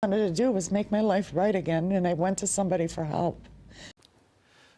wanted to do was make my life right again, and I went to somebody for help.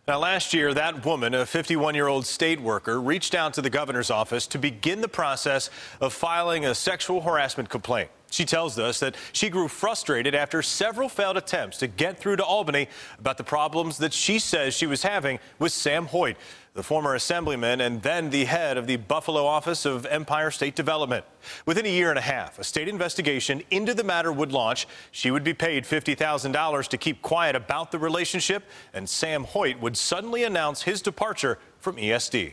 Now, last year, that woman, a 51-year-old state worker, reached out to the governor's office to begin the process of filing a sexual harassment complaint. She tells us that she grew frustrated after several failed attempts to get through to Albany about the problems that she says she was having with Sam Hoyt, the former assemblyman and then the head of the Buffalo office of Empire State Development. Within a year and a half, a state investigation into the matter would launch. She would be paid $50,000 to keep quiet about the relationship, and Sam Hoyt would suddenly announce his departure from ESD.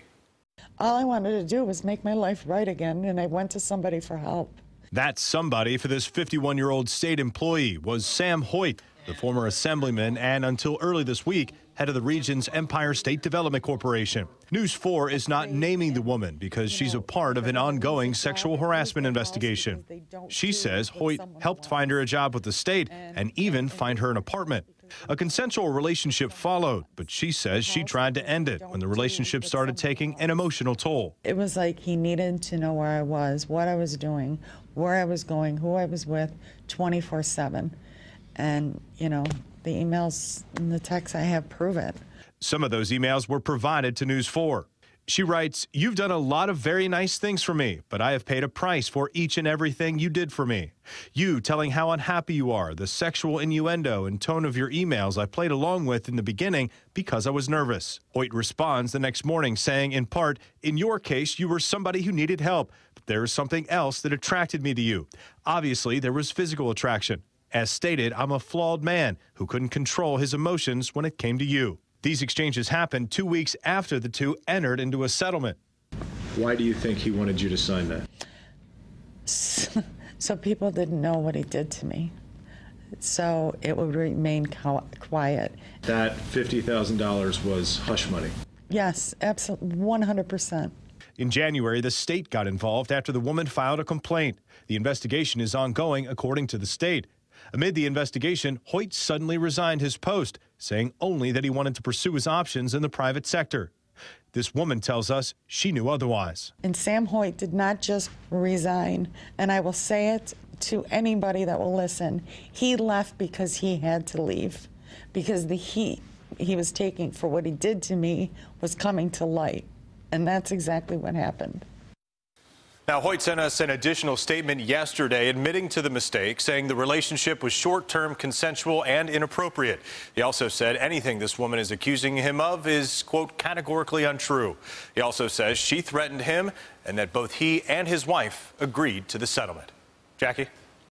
All I wanted to do was make my life right again, and I went to somebody for help. That somebody for this 51-year-old state employee was Sam Hoyt, the former assemblyman and, until early this week, head of the region's Empire State Development Corporation. News 4 is not naming the woman because she's a part of an ongoing sexual harassment investigation. She says Hoyt helped find her a job with the state and even find her an apartment. A consensual relationship followed, but she says she tried to end it when the relationship started taking an emotional toll. It was like he needed to know where I was, what I was doing, where I was going, who I was with, 24/7. And, you know, the emails and the texts I have prove it. Some of those emails were provided to News 4. She writes, "You've done a lot of very nice things for me, but I have paid a price for each and everything you did for me. You telling how unhappy you are, the sexual innuendo and tone of your emails I played along with in the beginning because I was nervous." Hoyt responds the next morning saying, in part, "In your case, you were somebody who needed help, but there was something else that attracted me to you. Obviously, there was physical attraction. As stated, I'm a flawed man who couldn't control his emotions when it came to you." These exchanges happened 2 weeks after the two entered into a settlement. Why do you think he wanted you to sign that? So people didn't know what he did to me. So it would remain quiet. That $50,000 was hush money. Yes, absolutely, 100%. In January, the state got involved after the woman filed a complaint. The investigation is ongoing, according to the state. Amid the investigation, Hoyt suddenly resigned his post, saying only that he wanted to pursue his options in the private sector. This woman tells us she knew otherwise. And Sam Hoyt did not just resign, and I will say it to anybody that will listen. He left because he had to leave, because the heat he was taking for what he did to me was coming to light, and that's exactly what happened. Now, Hoyt sent us an additional statement yesterday admitting to the mistake, saying the relationship was short-term, consensual, and inappropriate. He also said anything this woman is accusing him of is, quote, categorically untrue. He also says she threatened him and that both he and his wife agreed to the settlement. Jackie?